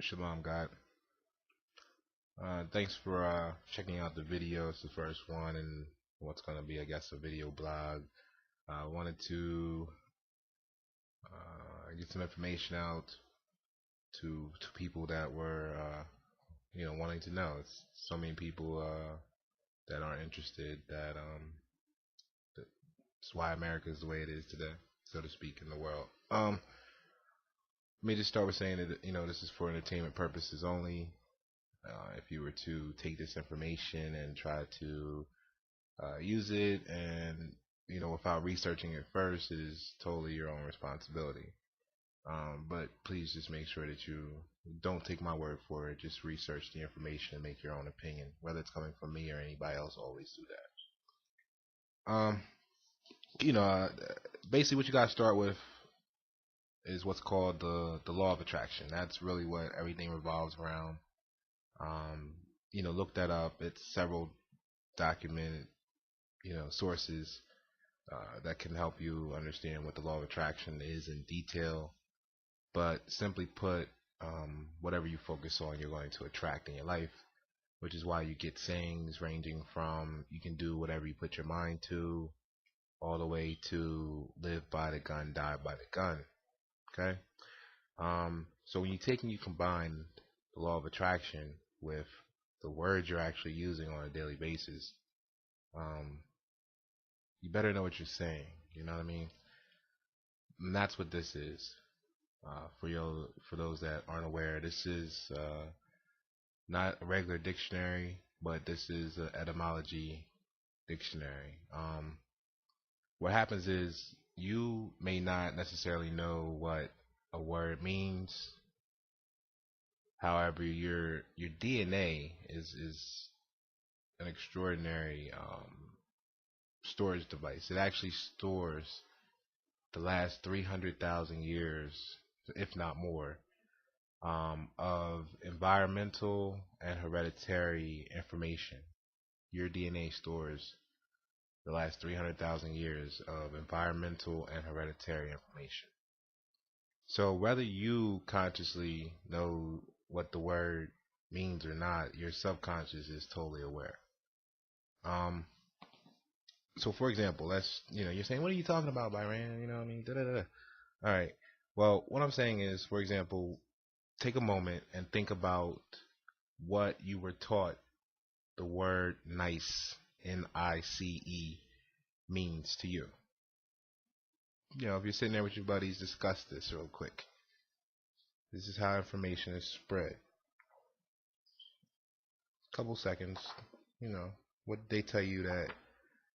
Shalom, God. Thanks for checking out the video. It's the first one and what's going to be, I guess, a video blog. I wanted to get some information out to people that were, wanting to know. It's so many people that aren't interested. That's why America is the way it is today, so to speak, in the world. Let me just start with saying that this is for entertainment purposes only. If you were to take this information and try to use it and without researching it first, it is totally your own responsibility. But please just make sure that you don't take my word for it. Just research the information and make your own opinion, whether it's coming from me or anybody else. Always do that. You know, uh, Basically, what you gotta start with is what's called the law of attraction. That's really what everything revolves around. Um, Look that up. It's several documented, sources that can help you understand what the law of attraction is in detail. But simply put, whatever you focus on, you're going to attract in your life, which is why you get sayings ranging from you can do whatever you put your mind to, all the way to live by the gun, die by the gun. Okay? So when you take and you combine the law of attraction with the words you're actually using on a daily basis, um, you better know what you're saying. You know what I mean? And that's what this is. For those that aren't aware, this is not a regular dictionary, but this is an etymology dictionary. What happens is you may not necessarily know what a word means. However, your DNA is an extraordinary storage device. It actually stores the last 300,000 years, if not more, of environmental and hereditary information. Your DNA stores the last 300,000 years of environmental and hereditary information. So whether you consciously know what the word means or not, your subconscious is totally aware. Um, so for example, you're saying, what are you talking about, Byron? You know what I mean? Da, da, da, da. All right. Well, what I'm saying is, for example, take a moment and think about what you were taught the word nice, NICE, means to you. If you're sitting there with your buddies, discuss this real quick. This is how information is spread. Couple seconds, what did they tell you that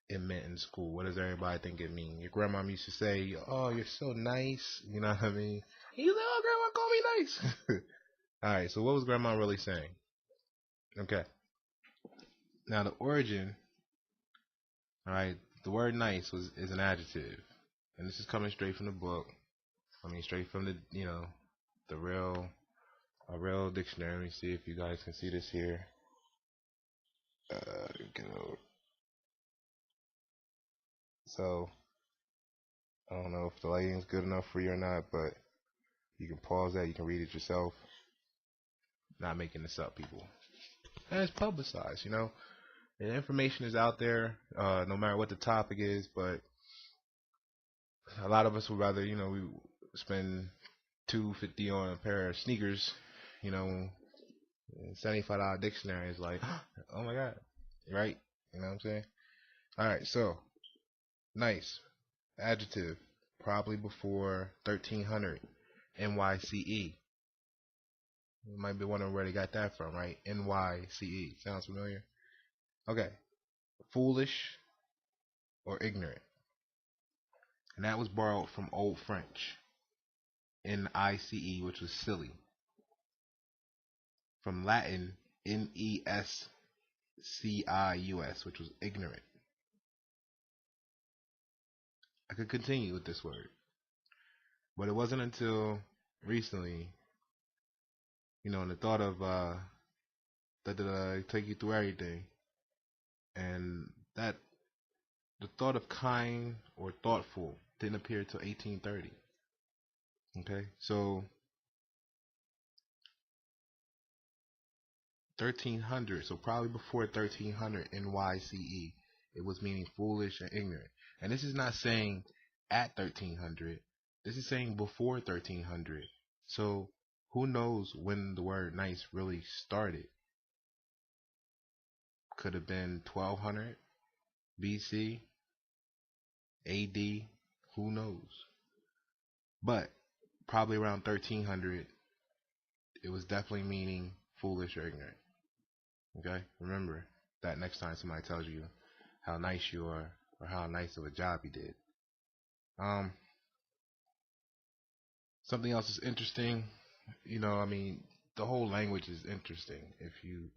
it meant in school? What does everybody think it means? Your grandma used to say, "Oh, you're so nice." You know what I mean? And you say, "Oh, grandma, call me nice." All right. So what was grandma really saying? Okay. Now the origin. All right. The word "nice" is an adjective, and this is coming straight from the book. I mean, straight from the real a real dictionary. Let me see if you guys can see this here. You know, so I don't know if the lighting's good enough for you or not, but you can pause that. You can read it yourself. Not making this up, people. And it's publicized, The information is out there, no matter what the topic is. But a lot of us would rather, we spend $250 on a pair of sneakers, you know, $75 dictionary is like, oh my god, right? You know what I'm saying? All right, so nice adjective, probably before 1300 NYCE. You might be wondering where they got that from, right? NYCE. Sounds familiar? Okay. Foolish or ignorant. And that was borrowed from Old French. NICE, which was silly. From Latin, NESCIUS, which was ignorant. I could continue with this word. But it wasn't until recently, and the thought of that take you through everything. And that the thought of kind or thoughtful didn't appear until 1830. Okay, so 1300, so probably before 1300 NYCE, it was meaning foolish and ignorant. And this is not saying at 1300, this is saying before 1300. So who knows when the word nice really started? Could have been 1200 BC, AD, who knows? But probably around 1300, it was definitely meaning foolish or ignorant. Okay? Remember that next time somebody tells you how nice you are or how nice of a job you did. Something else is interesting. The whole language is interesting if you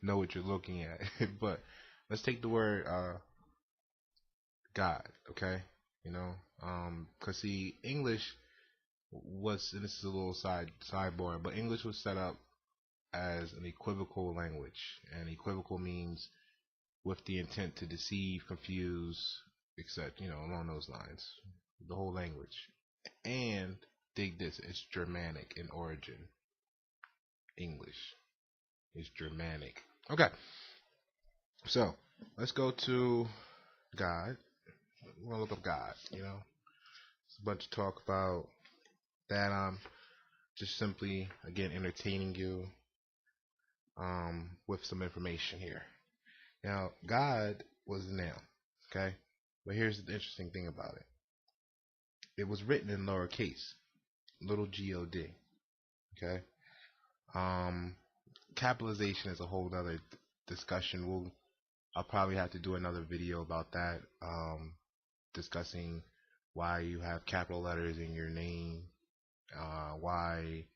know what you're looking at. But let's take the word God, okay? Because see, English was, and this is a little sidebar, but English was set up as an equivocal language, and equivocal means with the intent to deceive, confuse, etc. Along those lines. The whole language. And dig this, it's Germanic in origin. English is Germanic. Okay, so let's go to God. We're gonna look up God. It's a bunch of talk about that. I'm just simply, again, entertaining you with some information here. Now, God was a noun, okay? But here's the interesting thing about it. It was written in lowercase, little God, okay? Capitalization is a whole other discussion. I'll probably have to do another video about that, discussing why you have capital letters in your name, why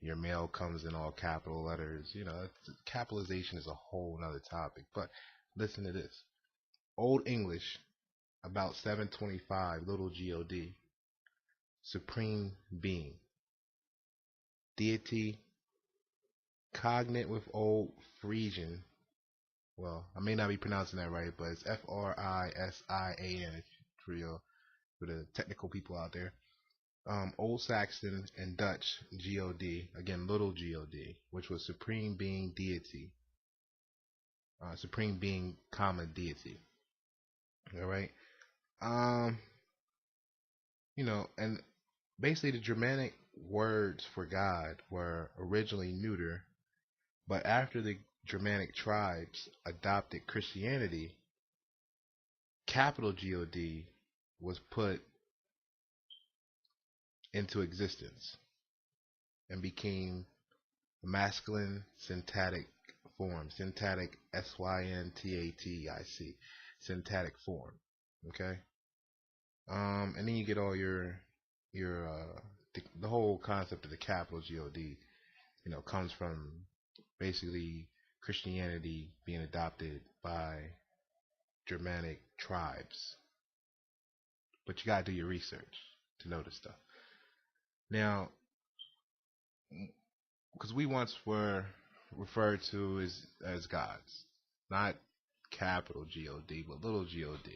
your mail comes in all capital letters. Capitalization is a whole other topic. But listen to this. Old English, about 725, little God, supreme being, deity, cognate with Old Frisian. Well, I may not be pronouncing that right, but it's Frisian for the technical people out there. Old Saxon and Dutch God, again little God, which was supreme being, deity, supreme being, comma, deity. All right. And basically the Germanic words for God were originally neuter, but after the Germanic tribes adopted Christianity, capital God was put into existence and became a masculine syntactic form. Syntactic, syntatic, syntactic form. Okay. And then you get all your the whole concept of the capital God, comes from basically Christianity being adopted by Germanic tribes. But you gotta do your research to know this stuff. Now, because we once were referred to as gods, not capital God, but little God.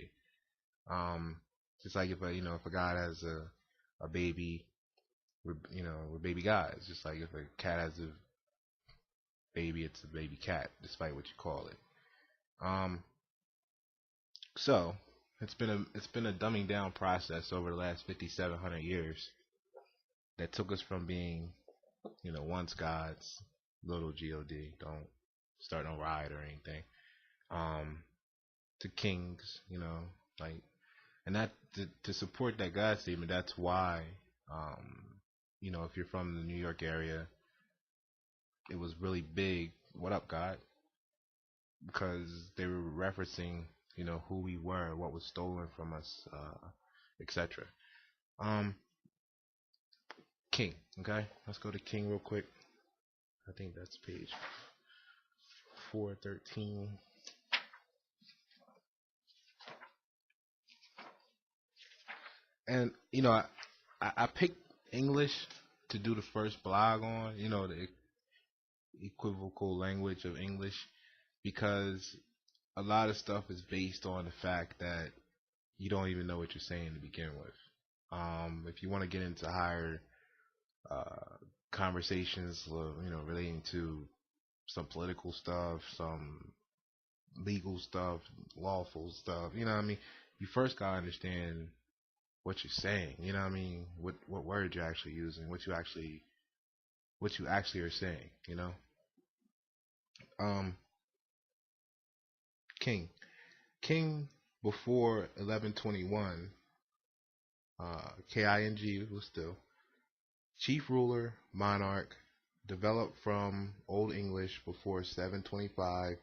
Just like if a god has a baby, we're baby gods. Just like if a cat has a baby, it's a baby cat, despite what you call it. So it's been a dumbing down process over the last 5,700 years that took us from being, once gods, little God, don't start no riot or anything, to kings, and that to support that God statement. That's why, if you're from the New York area, it was really big. What up, God? Because they were referencing, who we were, what was stolen from us, etc. King. Okay, let's go to King real quick. I think that's page 413. And I picked English to do the first blog on, the equivocal language of English, because a lot of stuff is based on the fact that you don't even know what you're saying to begin with. If you want to get into higher conversations, relating to some political stuff, some legal stuff, lawful stuff. You know what I mean? You first gotta understand what you're saying. You know what I mean? What words you're actually using, what you actually are saying. You know, um, king, king before 1121, king was still chief ruler, monarch, developed from Old English before 725,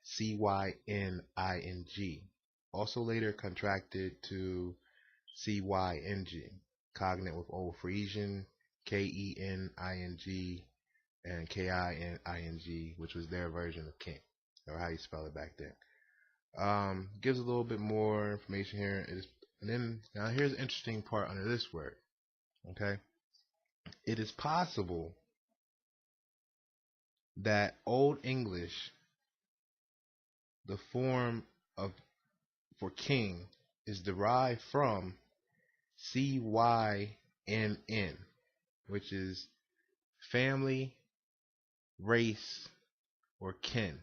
cyning, also later contracted to cyng, cognate with Old Frisian, kening, and kining, which was their version of king, or how you spell it back then. Gives a little bit more information here. And then now here's the interesting part under this word. Okay, it is possible that Old English, the form of for king, is derived from CYNN, which is family, race, or kin,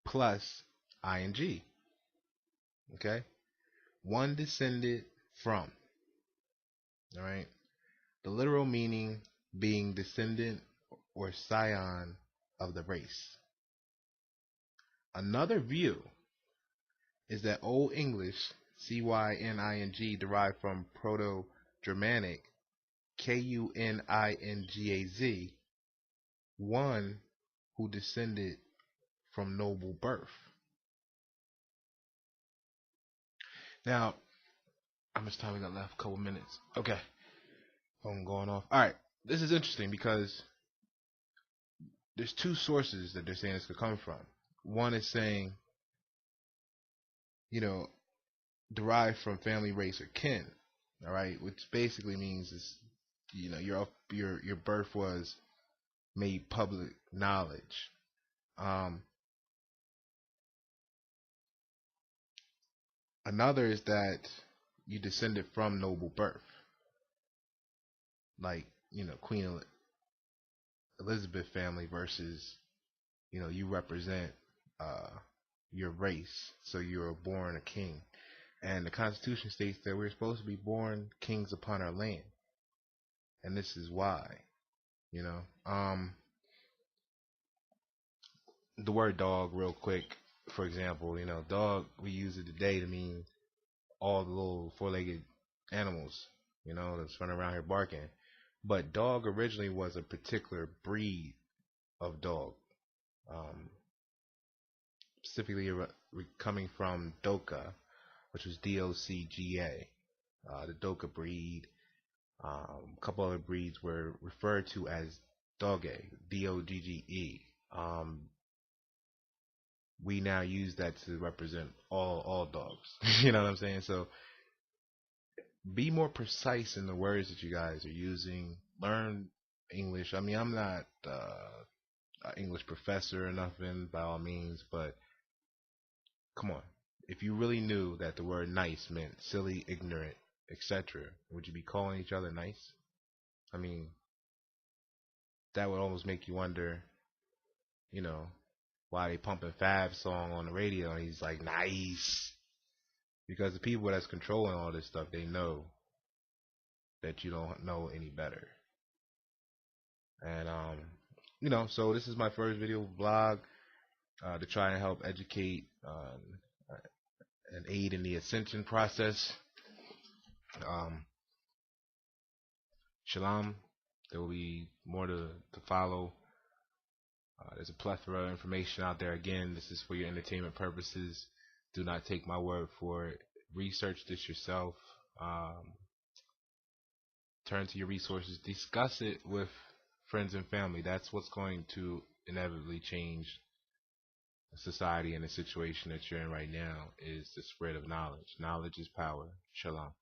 plus ing. Okay, one descended from. All right, the literal meaning being descendant or scion of the race. Another view is that Old English cyning derived from Proto-Germanic kuningaz, one who descended from noble birth. Now, how much time we got left? A couple minutes. Okay, phone going off. All right, this is interesting because there's two sources that they're saying this could come from. One is saying, you know, derived from family, race, or kin. All right, which basically means is, you know, your birth was made public knowledge. Another is that you descended from noble birth, like, you know, Queen Elizabeth family versus, you know, you represent uh, your race, so you were born a king. And the Constitution states that we're supposed to be born kings upon our land, and this is why. You know, the word dog, real quick. For example, you know, dog, we use it today to mean all the little four-legged animals, you know, that's running around here barking. But dog originally was a particular breed of dog, um, specifically coming from Doka, which was Docga. The Doka breed. A couple other breeds were referred to as Doge, Dogge. We now use that to represent all dogs. You know what I'm saying? So be more precise in the words that you guys are using. Learn English. I mean, I'm not an English professor or nothing by all means, but come on. If you really knew that the word nice meant silly, ignorant, etc., would you be calling each other nice? I mean, that would almost make you wonder, you know, why they pumping Fab's song on the radio and he's like, nice. Because the people that's controlling all this stuff, they know that you don't know any better. And you know, so this is my first video blog to try and help educate and aid in the ascension process. Shalom. There will be more to follow. There's a plethora of information out there. Again, this is for your entertainment purposes. Do not take my word for it. Research this yourself. Turn to your resources. Discuss it with friends and family. That's what's going to inevitably change society and the situation that you're in right now, is the spread of knowledge. Knowledge is power. Shalom.